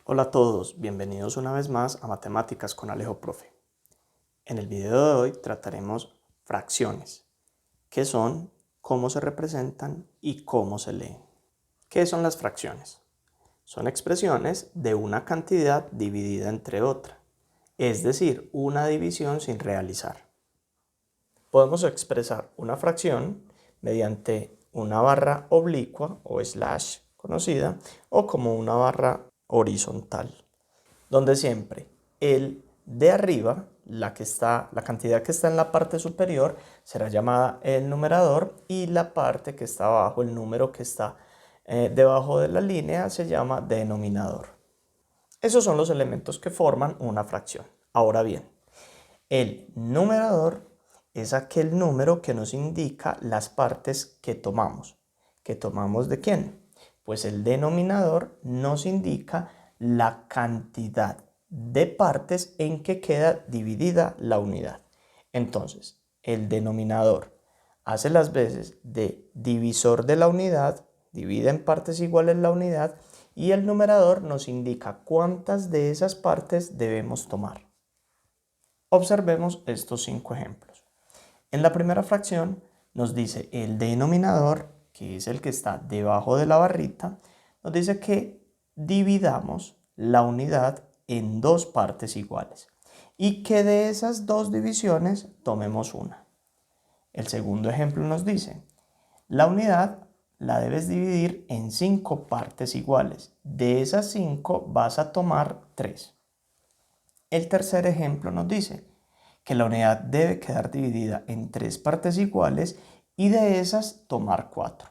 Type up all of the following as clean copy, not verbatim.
Hola a todos, bienvenidos una vez más a Matemáticas con Alejo Profe. En el video de hoy trataremos fracciones, qué son, cómo se representan y cómo se leen. ¿Qué son las fracciones? Son expresiones de una cantidad dividida entre otra, es decir, una división sin realizar. Podemos expresar una fracción mediante una barra oblicua o slash conocida o como una barra horizontal, donde siempre el de arriba, la cantidad que está en la parte superior, será llamada el numerador y la parte que está abajo, el número que está debajo de la línea, se llama denominador. Esos son los elementos que forman una fracción. Ahora bien, el numerador es aquel número que nos indica las partes que tomamos. ¿Que tomamos de quién? Pues el denominador nos indica la cantidad de partes en que queda dividida la unidad. Entonces, el denominador hace las veces de divisor de la unidad, divide en partes iguales la unidad, y el numerador nos indica cuántas de esas partes debemos tomar. Observemos estos 5 ejemplos. En la primera fracción nos dice el denominador, que es el que está debajo de la barrita, nos dice que dividamos la unidad en dos partes iguales y que de esas dos divisiones tomemos una. El segundo ejemplo nos dice, la unidad la debes dividir en 5 partes iguales. De esas 5 vas a tomar 3. El tercer ejemplo nos dice que la unidad debe quedar dividida en 3 partes iguales y de esas tomar 4.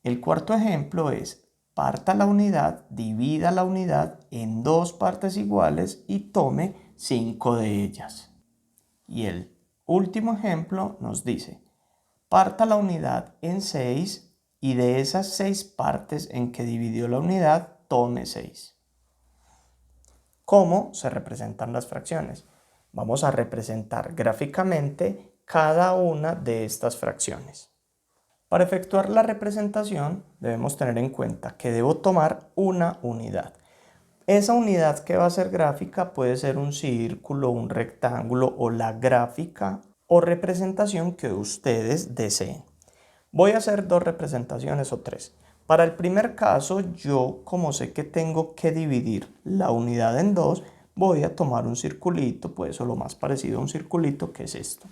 El cuarto ejemplo es, parta la unidad, divida la unidad en 2 partes iguales y tome 5 de ellas. Y el último ejemplo nos dice, parta la unidad en 6 y de esas 6 partes en que dividió la unidad, tome 6. ¿Cómo se representan las fracciones? Vamos a representar gráficamente cada una de estas fracciones. Para efectuar la representación debemos tener en cuenta que debo tomar una unidad. Esa unidad que va a ser gráfica puede ser un círculo, un rectángulo o la gráfica o representación que ustedes deseen. Voy a hacer 2 representaciones o 3. Para el primer caso, yo como sé que tengo que dividir la unidad en 2, voy a tomar un circulito, pues o lo más parecido a un circulito, que es esto.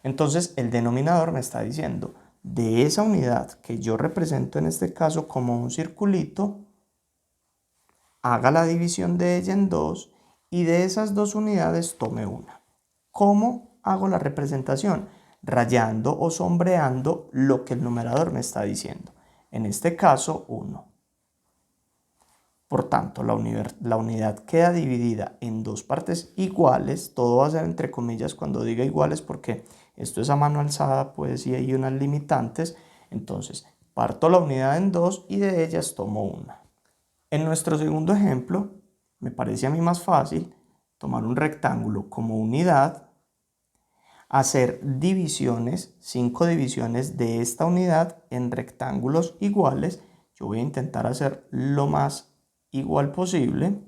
Entonces el denominador me está diciendo, de esa unidad que yo represento en este caso como un circulito, haga la división de ella en 2 y de esas 2 unidades tome una. ¿Cómo hago la representación? Rayando o sombreando lo que el numerador me está diciendo. En este caso, 1. Por tanto, la unidad queda dividida en 2 partes iguales. Todo va a ser entre comillas cuando diga iguales porque esto es a mano alzada, pues sí hay unas limitantes. Entonces, parto la unidad en 2 y de ellas tomo una. En nuestro segundo ejemplo, me parece a mí más fácil tomar un rectángulo como unidad, hacer divisiones, 5 divisiones de esta unidad en rectángulos iguales. Yo voy a intentar hacer lo más igual posible.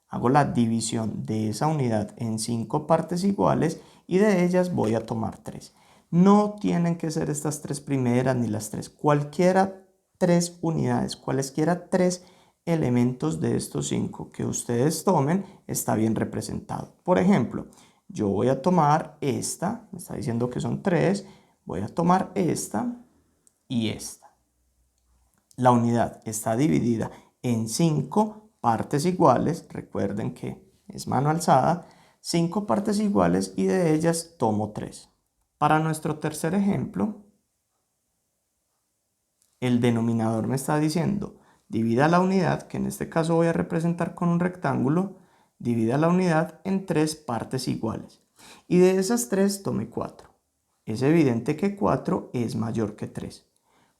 Hago la división de esa unidad en 5 partes iguales y de ellas voy a tomar 3. No tienen que ser estas 3 primeras ni las 3. Cualquiera 3 unidades, cualesquiera 3 elementos de estos 5 que ustedes tomen está bien representado. Por ejemplo, yo voy a tomar esta, me está diciendo que son 3, voy a tomar esta y esta. La unidad está dividida en 5 partes iguales, recuerden que es mano alzada, 5 partes iguales y de ellas tomo 3. Para nuestro tercer ejemplo, el denominador me está diciendo, divida la unidad, que en este caso voy a representar con un rectángulo, divida la unidad en 3 partes iguales. Y de esas 3 tome 4. Es evidente que 4 es mayor que 3.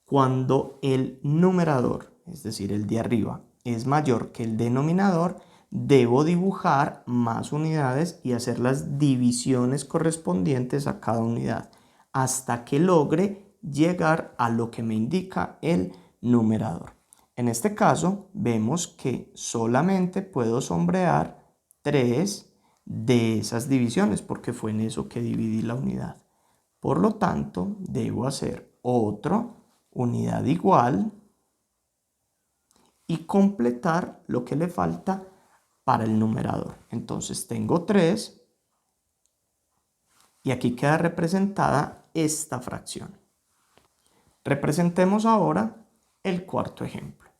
Cuando el numerador, es decir, el de arriba, es mayor que el denominador, debo dibujar más unidades y hacer las divisiones correspondientes a cada unidad, hasta que logre llegar a lo que me indica el numerador. En este caso, vemos que solamente puedo sombrear 3 de esas divisiones, porque fue en eso que dividí la unidad. Por lo tanto, debo hacer otra unidad igual y completar lo que le falta para el numerador. Entonces tengo 3 y aquí queda representada esta fracción. Representemos ahora el cuarto ejemplo.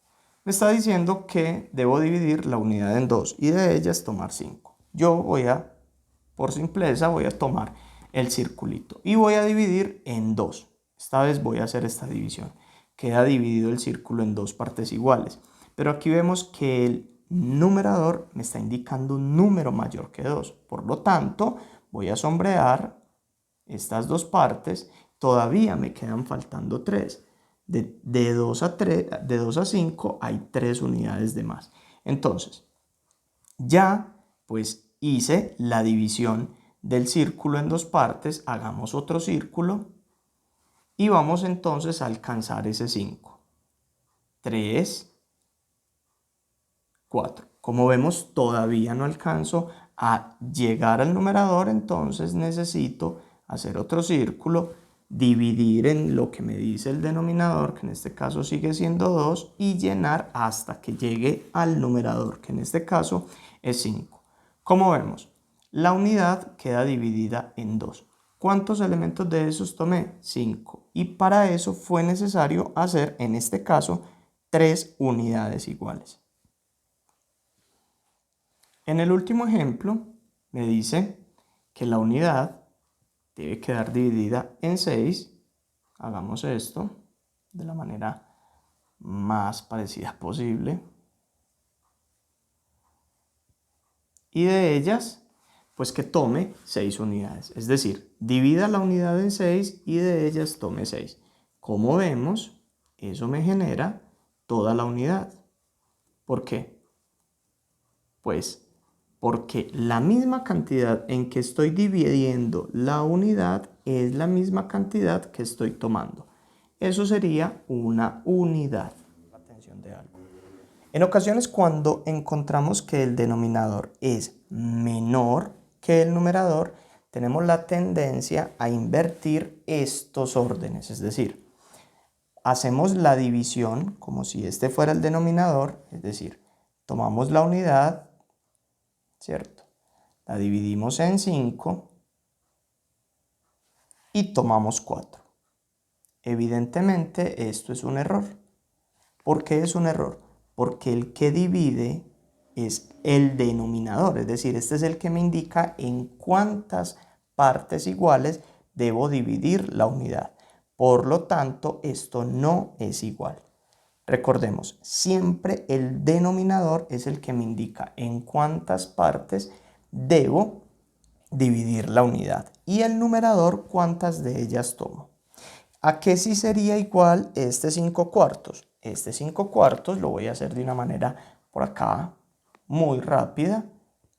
Me está diciendo que debo dividir la unidad en 2 y de ellas tomar 5. Yo por simpleza, voy a tomar el circulito y voy a dividir en 2. Esta vez voy a hacer esta división. Queda dividido el círculo en 2 partes iguales. Pero aquí vemos que el numerador me está indicando un número mayor que 2. Por lo tanto, voy a sombrear estas 2 partes. Todavía me quedan faltando 3. De 2 a 5 hay 3 unidades de más. Entonces, ya pues hice la división del círculo en 2 partes. Hagamos otro círculo y vamos entonces a alcanzar ese 5. 3, 4. Como vemos, todavía no alcanzo a llegar al numerador, entonces necesito hacer otro círculo, dividir en lo que me dice el denominador, que en este caso sigue siendo 2, y llenar hasta que llegue al numerador, que en este caso es 5. Como vemos, la unidad queda dividida en 2. ¿Cuántos elementos de esos tomé? 5. Y para eso fue necesario hacer, en este caso, 3 unidades iguales. En el último ejemplo, me dice que la unidad debe quedar dividida en 6. Hagamos esto de la manera más parecida posible. Y de ellas, pues que tome 6 unidades. Es decir, divida la unidad en 6 y de ellas tome 6. Como vemos, eso me genera toda la unidad. ¿Por qué? Pues porque la misma cantidad en que estoy dividiendo la unidad es la misma cantidad que estoy tomando. Eso sería una unidad. Atención de algo. En ocasiones, cuando encontramos que el denominador es menor que el numerador, tenemos la tendencia a invertir estos órdenes. Es decir, hacemos la división como si este fuera el denominador, es decir, tomamos la unidad, ¿cierto? La dividimos en 5 y tomamos 4. Evidentemente esto es un error. ¿Por qué es un error? Porque el que divide es el denominador, es decir, este es el que me indica en cuántas partes iguales debo dividir la unidad. Por lo tanto, esto no es igual. Recordemos, siempre el denominador es el que me indica en cuántas partes debo dividir la unidad y el numerador cuántas de ellas tomo. ¿A qué sí sería igual este 5 cuartos? Este 5 cuartos lo voy a hacer de una manera por acá muy rápida.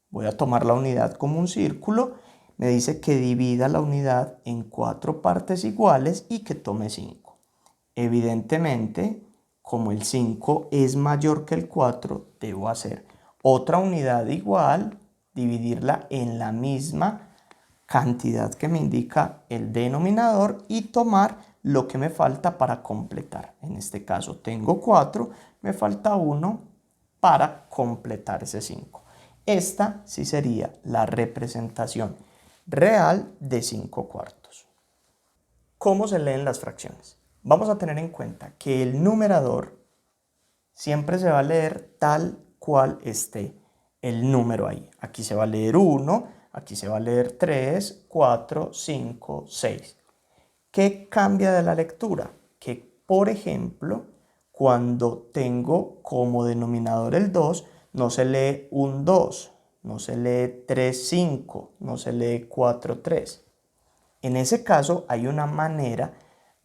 Voy a tomar la unidad como un círculo. Me dice que divida la unidad en 4 partes iguales y que tome 5. Evidentemente, como el 5 es mayor que el 4, debo hacer otra unidad igual, dividirla en la misma cantidad que me indica el denominador y tomar lo que me falta para completar. En este caso tengo 4, me falta 1 para completar ese 5. Esta sí sería la representación real de 5 cuartos. ¿Cómo se leen las fracciones? Vamos a tener en cuenta que el numerador siempre se va a leer tal cual esté el número ahí. Aquí se va a leer 1, aquí se va a leer 3, 4, 5, 6. ¿Qué cambia de la lectura? Que, por ejemplo, cuando tengo como denominador el 2, no se lee un 2, no se lee 3, 5, no se lee 4, 3. En ese caso hay una manera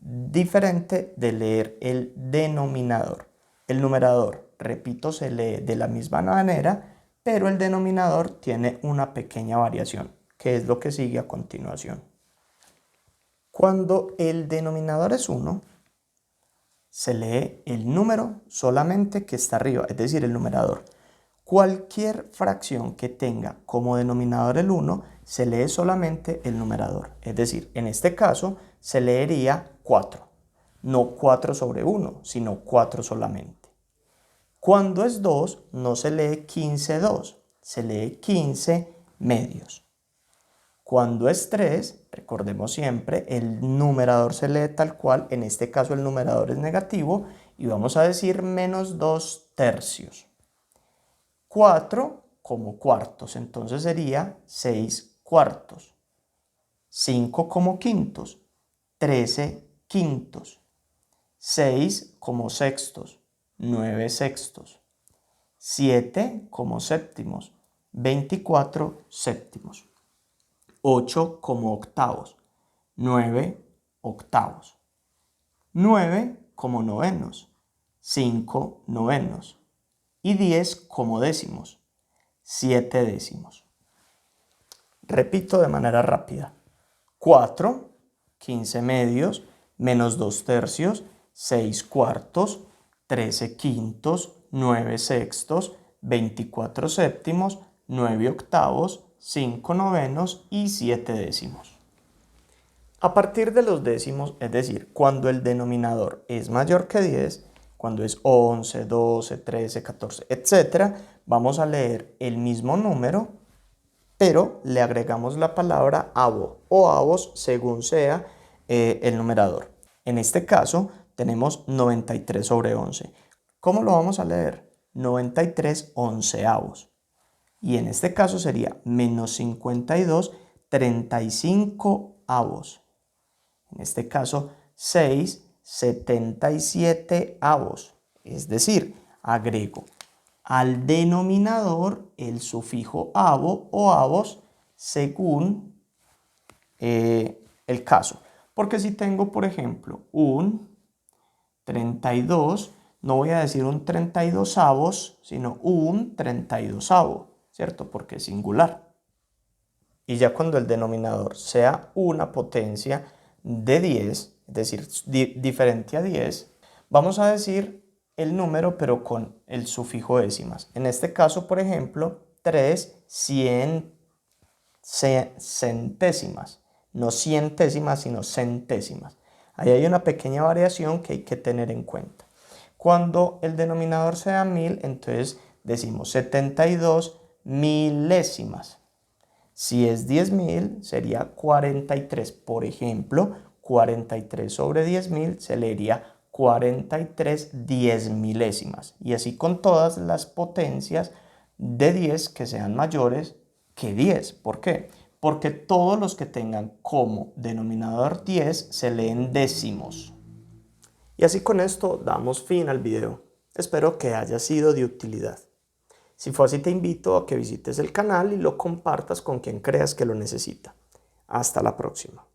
diferente de leer el denominador. El numerador, repito, se lee de la misma manera, pero el denominador tiene una pequeña variación, que es lo que sigue a continuación. Cuando el denominador es 1, se lee el número solamente que está arriba, es decir, el numerador. Cualquier fracción que tenga como denominador el 1, se lee solamente el numerador. Es decir, en este caso se leería 4. No 4 sobre 1, sino 4 solamente. Cuando es 2, no se lee 15/2, se lee 15 medios. Cuando es 3, recordemos siempre, el numerador se lee tal cual, en este caso el numerador es negativo y vamos a decir menos 2/3. 4 como cuartos, entonces sería 6/4. 5 como quintos, 13/5. 6 como sextos, 9/6. 7 como séptimos, 24/7. 8 como octavos, 9/8. 9 como novenos, 5/9. Y 10 como décimos, 7/10. Repito de manera rápida. 4, 15 medios, menos 2/3, 6/4, 13/5, 9/6, 24/7, 9/8, 5/9 y 7/10. A partir de los décimos, es decir, cuando el denominador es mayor que 10, cuando es 11, 12, 13, 14, etc., vamos a leer el mismo número, pero le agregamos la palabra avo o avos según sea el numerador. En este caso tenemos 93 sobre 11. ¿Cómo lo vamos a leer? 93 onceavos. Y en este caso sería menos 52 35 avos. En este caso 6 77 avos. Es decir, agrego al denominador el sufijo avo o avos según el caso. Porque si tengo, por ejemplo, un 32, no voy a decir un 32avos, sino un 32avo, ¿cierto? Porque es singular. Y ya cuando el denominador sea una potencia de 10, es decir, diferente a 10, vamos a decir el número pero con el sufijo décimas. En este caso, por ejemplo, 3 centésimas, no cientésimas, sino centésimas. Ahí hay una pequeña variación que hay que tener en cuenta. Cuando el denominador sea 1000, entonces decimos 72 milésimas. Si es 10.000, sería 43. Por ejemplo, 43 sobre 10.000 se leería 43 diezmilésimas. Y así con todas las potencias de 10 que sean mayores que 10. ¿Por qué? Porque todos los que tengan como denominador 10 se leen décimos. Y así con esto damos fin al video. Espero que haya sido de utilidad. Si fue así, te invito a que visites el canal y lo compartas con quien creas que lo necesita. Hasta la próxima.